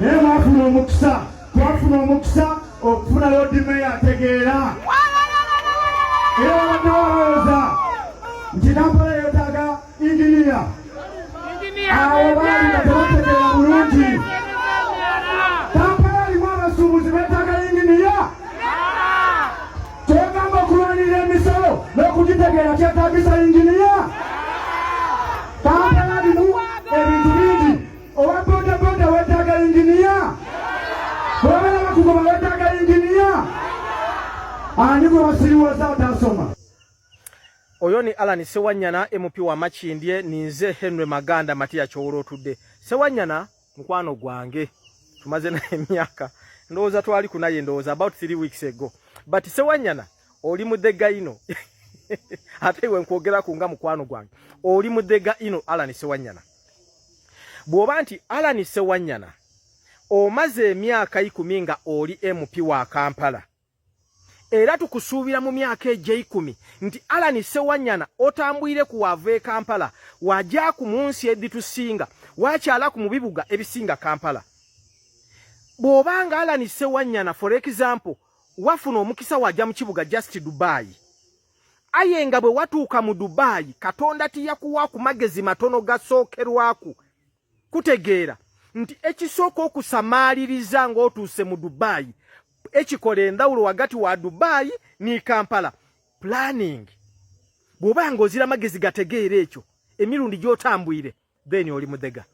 naye mwafuna omukisa twafuna omukisa okufuna Lord Mayor ategeera era babadde balowooza nti Kampala yeetaaga inginiya awo baali nga tebategeera bulungi. Kampala alimu abasuubuzi beetaaga inginiya kyegamba okulwanirira emisolo n'okugitegeera kyetaagisa inginiya. Kampala alimu ebintu bingi owa bodaboda weetaaga inginiya bw'obeera bakugoba weetaaga inginiya. Ani gwe basiriwaza atasoma? Oyo ni Alan Sewanyana MP wa Makindye, ninze Henry Maganda Matia Kyowolo tudde. Sewanyana mukwano gwange tumaze na emyaka ndowooza twali kunaye ndowooza about 3 weeks ago, but Sewanyana oli mudega ino ate iwe nkwogera kunga mukwano gwange oli mudega ino Alan Sewanyana. Bw'oba nti Alan Sewanyana omaze emyaka 10 nga oli MP wa Kampala, era tukusuubira mu myaka ejja 10 nti Alan Sewanyana otambwire ku wave Kampala wajja ku munsi editusinga wakyala ku mubibuga ebisinga Kampala. Bw'obanga Alan Sewanyana for example wafuna omukisa wajja mu kibuga just Dubai, ayenga bwe watuuka mu Dubai Katonda tiyakuwa ku magezi matono gasookerwaku kutegeera nti ekisooka okusamaaliriza ng'otuuse mu Dubai ekikola endawulo wagati wa Dubai ni Kampala planning. Bw'obanga ozira magezi gategeera ekyo emirundi gy'otambwire then oli mudega.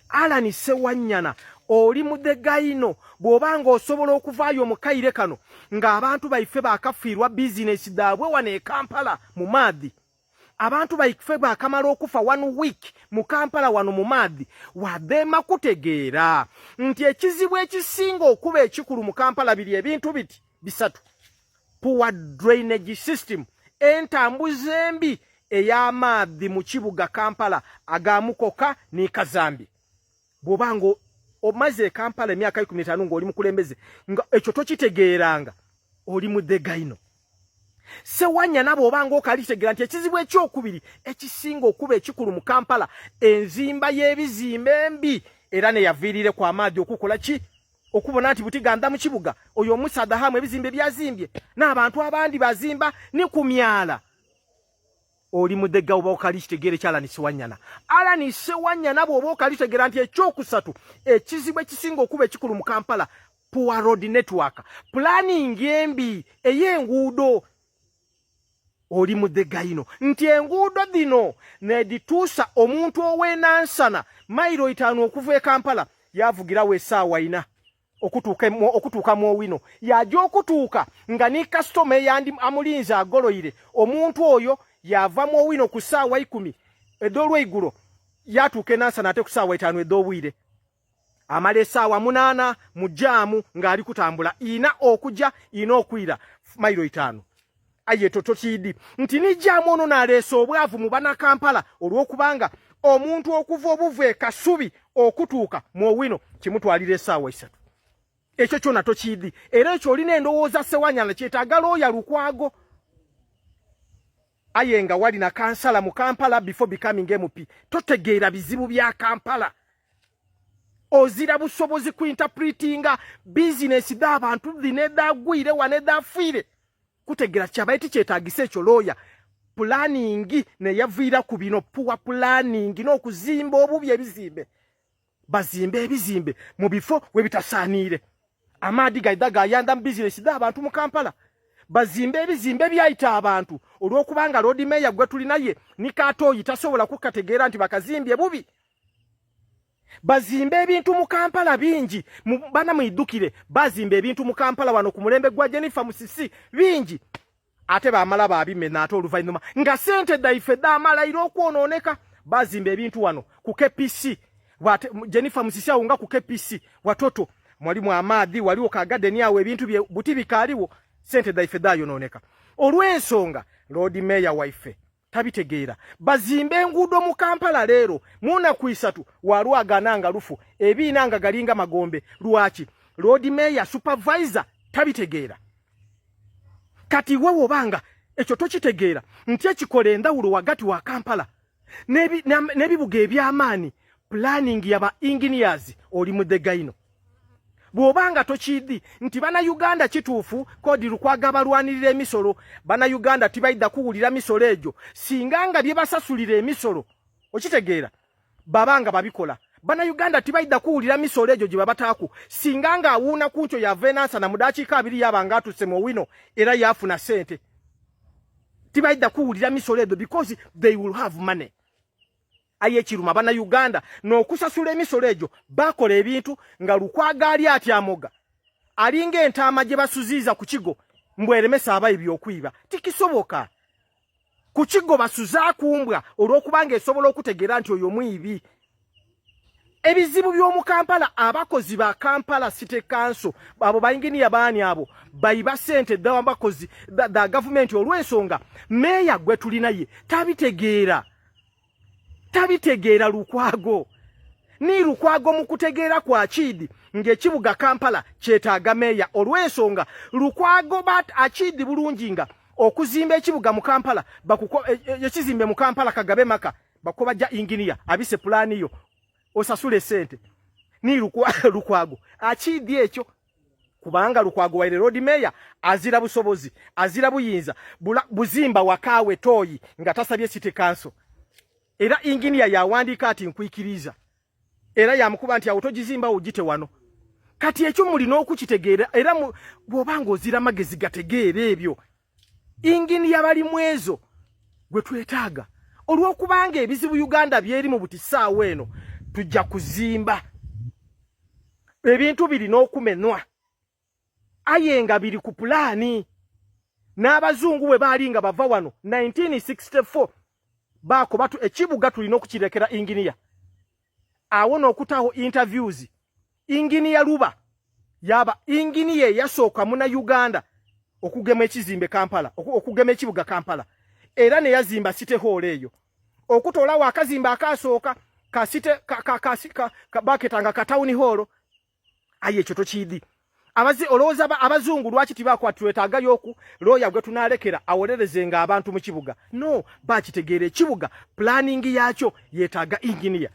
Alan Sewanyana oli mudega ino bw'obanga osobola okuvaayo mu kaire kano ng'abantu baife bakafiirwa business daabwe wane e Kampala mu maadhi, abantu baife bakamala okufa 1 week mu Kampala wano mu maadhi, wadema kutegeera nti ekizibu ekisinga okuba ekikulu mu Kampala biri ebintu biti bisatu: poor drainage system, entambuza embi ey'amaadhi mu kibuga Kampala agamukoka ne Kazambi. Bw'obanga omaze Kampala emyaka 15 ng'oli mukulembeze nga ekyo tokitegeeranga oli mudega ino. Sewanyana bw'obanga okalitegeera nti ekizibu ekyokubiri ekisinga okuba ekikulu mu Kampala enzimba y'ebizimbe embi era ne yaviirire ku amaadhi okukola ki okubona nti butiganda mu kibuga oyo omusaada hamu ebizimbe byazimbye n'abantu abandi bazimba ne ku myala. Oli mudega oba okalitegeera ekya Alan Sewanyana. Alan Sewanyana bw'oba okalitegeera nti ekyokusatu ekizibu ekisinga okuba ekikulu mu Kampala poor road network, planning embi ey'enguudo. Oli mudega ino nti enguudo dino nedituusa omuntu ow'enansana mailo 5 okuva e Kampala yavugirawo essaawa 4 okutuuka mu Owino, yajja okutuuka nga ni customer yandi amulinze agoloire omuntu oyo yava mu Owino ku ssaawa 10 ed'olweigulo yatuuka enansana ate ku ssaawa 5 ed'obwire, amala essaawa 8 mu jaamu ng'ali kutambula ina okujja ina okwira mailo 5. Aye totokidi nti nijjamu ono n'aleesa obwavu mu bana Kampala olw'okubanga omuntu okuva obuva e Kasubi okutuuka mu Owino kimutwalira essaawa 3. Ekyo kyonna tokidi, era ekyo olina endowooza Sewanyana kyetaaga looya Lukwago. Aye nga wali na kansala mu Kampala before becoming MP totegeera bizibu bya Kampala. Ozira busobozi ku interpretinga business d'abantu dinedagwire wanedafiire kutegeera kyabaiti kyetaagisa ekyo looya planning ne yaviira ku bino poor planning n'okuzimba obubi ebizimbe. Bazimbe ebizimbe mu bifo we bitasaaniire, amaadhi gaida gayanda mu business d'abantu mu Kampala. Bazimbe ebizimbe byayita abantu olw'okubanga Lord Mayor gwe tulinaye ni Katoyi tasobola kukategeera nti bakazimbye bubi. Bazimbe ebintu mu Kampala bingi bana mwidukire bazimbe ebintu mu Kampala wano ku mulembe gwa Jennifer Musisi bingi ate baamala babimena ate oluvannyuma nga sente daife daamala okwonooneka. Bazimbe ebintu wano ku KPC Jennifer Musisi awo nga ku KPC watoto mwalimu amaadhi waliwo ka garden yawe ebintu bye buti bikaaliwo sente daife dayonooneka olw'ensonga Lord Mayor waife tabitegeera. Bazimbe enguudo mu Kampala leero muna ku 3 walwagananga lufu ebiinanga galinga magombe. Lwaki? Lord Mayor supervisor tabitegeera. Kati wewe obanga ekyo tokitegeera nti ekikola endawulo wagati wa Kampala n'ebibuga eby'amaani planning yaba engineers oli mudegaino bwobanga tochidi nti bana Uganda kituufu kodi lukwaga balwanirira emisolo bana Uganda tibaida kuwulira misolo ejo singanga bye basasulira emisolo okitegeera babanga babikola bana Uganda tibaida kuwulira misolo ejo gye babataku singanga awuna kuncho ya Venansa na mudachi kabiri yabanga atusemo wino era yafuna sente tibaida kuwulira misolo ejo because they will have money aye kiruma bana Uganda n'okusasula emisolo ejo bakola ebintu nga Lukwago ali atyamoga alinga entaama gye basuziza ku kigo mbweremesa abayi byokwiba tikisoboka ku kigo basuza kumbwa olw'okubanga esobola okutegeera nti oyo mwibi ebizibu by'omu Kampala abakozi ba Kampala City Council abo bayinginiya baani abo bayiba sente abakozi da government olw'ensonga meya gwe tulina ye tabitegeera Lukwago ni Lukwago mu kutegeera kwa Chidi ng'ekibuga Kampala kyetaaga meya olw'ensonga Lukwago achidi bulungi nga okuzimba ekibuga mu Kampala ekizimbe mu Kampala Kagabe Maka bakobajja inginiya abise plani yo osasule sente ni Lukwago achidi ekyo kubanga Lukwago waire road mayor azira busobozi azira buyinza buzimba wakawe toyi nga tasabye City Council era engineer yawandika ati nkwikiriza era yamukuba nti awotogizimba ugite wano kati ekyo muli n'okukitegeera era bwobanga ozira magezi gategeera ebyo engineer bali mwezo gwe twetaaga olw'okubanga ebizibu Uganda byeri mu butisaawo eno tujja kuzimba ebintu biri n'okumenwa ayenga biri ku pulaani n'abazungu bwe baali nga bava wano 1964 bako batu ekibuga tulina okukirekera engineer awona okutaho interviews engineer Luba yaba engineer yasooka muna Uganda okugema ekizimbe Kampala okugema ekibuga Kampala era ne yazimba City Hall eyo okutola wakazimba akasooka ka City ka baketanga ka Town Hall aye ekyo tokidi olowooza abazungu lwaki tibakwatwetaaga yoku looya gwe tunalekera awolerezenga abantu mu kibuga no bakitegeera ekibuga planning yakyo yeetaaga engineer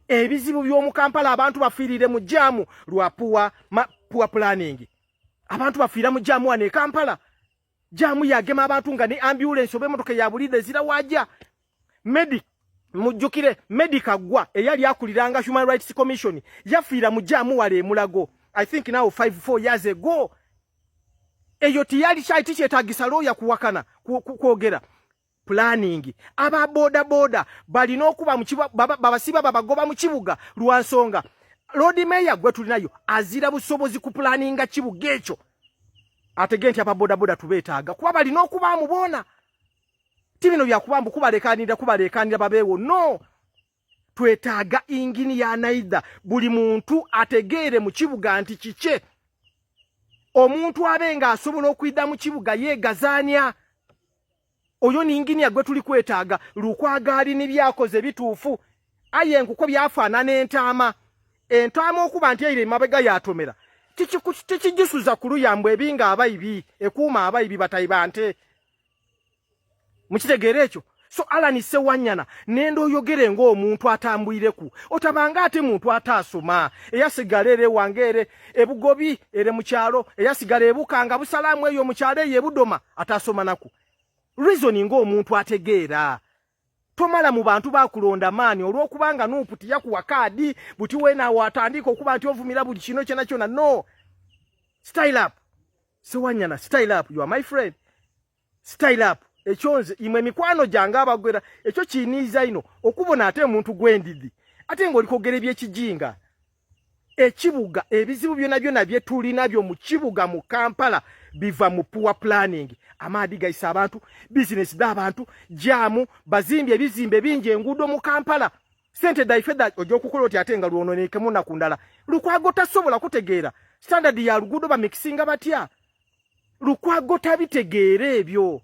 ebizibu by'omu Kampala abantu bafiirire mu jamu lwa poor planning abantu bafiira mu jamu wane Kampala jamu yagema abantu nga ne ambulance obe motoka ya bulide zira wajja mujjukire medical gwa eyali akuliranga Human Rights Commission yafiira mu jamu wale Mulago I think now 5-4 years ago eyo tiyali shaiti kyetagisa looya kuwakana kwogera planning aba boda balina okuba mu babasiba babagoba mu kibuga lwansonga road mayor gwe tulinayo azira busobozi ku planninga kibuga ekyo ategenti aba boda tubeetaaga kuba balina okuba mubona tibino byakubambu kubalekanira babeewo no twetaaga engineer naida buli muntu ategeere mu kibuga nti kiche omuntu abenga asobola okwidda mu kibuga yeegazaanya oyo ni engineer gwe tuli kwetaaga Lukwago ali n'ebyakoze bituufu aye nkuko byafaanana entaama okuba nti eire mabega yatomera tikijisuza ku luyambo ebinga abayibi ekuuma abayibi batayiba nte mukitegeera ekyo so Alan Sewanyana nendo oyogere ng'omuntu atambwireku otabanga ate muntu atasoma eyasigala ere wangere ebugobi ere mu kyalo eyasigala ebukanga busalamu eyo mu kyalo ebudoma atasoma naku reason ng'omuntu ategeera tomala mu bantu bakulonda maani olw'okubanga nuputi yakuwa kaadi buti wena watandika okuba nti ovumira buli kino kyona no style up Sewanyana style up you are my friend style up ekyonze imwe mikwano janga abagwera ekyo kiniiza ino okubona ate omuntu gwendidi ate ngoli kogere byekijinga ekibuga ebizibu byona bye tuli nabyo mu kibuga mu Kampala biva mu poor planning amadi gaisa abantu business d'abantu jamu bazimbye ebizimbe bingi enguudo mu Kampala sente daifeda ojokukola oti atenga luononeke muna kundala Lukwago tasobola kutegeera standard ya luguudo ba mixinga batya Lukwago tabitegeere ebyo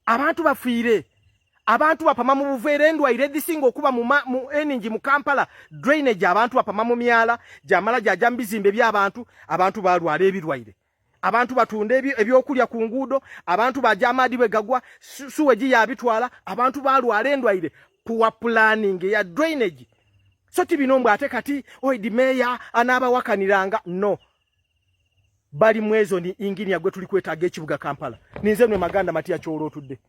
abantu bafiire abantu bapama mu buveere endwaire edisinga okuba mu eningi mu Kampala drainage abantu bapama mu myala jamala jajambizimbe by'abantu abantu balwala ebirwaire abantu batunda ebyokulya ku nguudo abantu bajamadi bwe gagwa suweji yabitwala abantu balwala endwaire poor planning ya drainage. So tibinombwa ate kati oidi meya anaba wakaniranga no. Bali mwezo ni ingini ya gwe tulikwetaaga ekibuga Kampala. Ninze Henry Maganda Matia Kyolo tudde.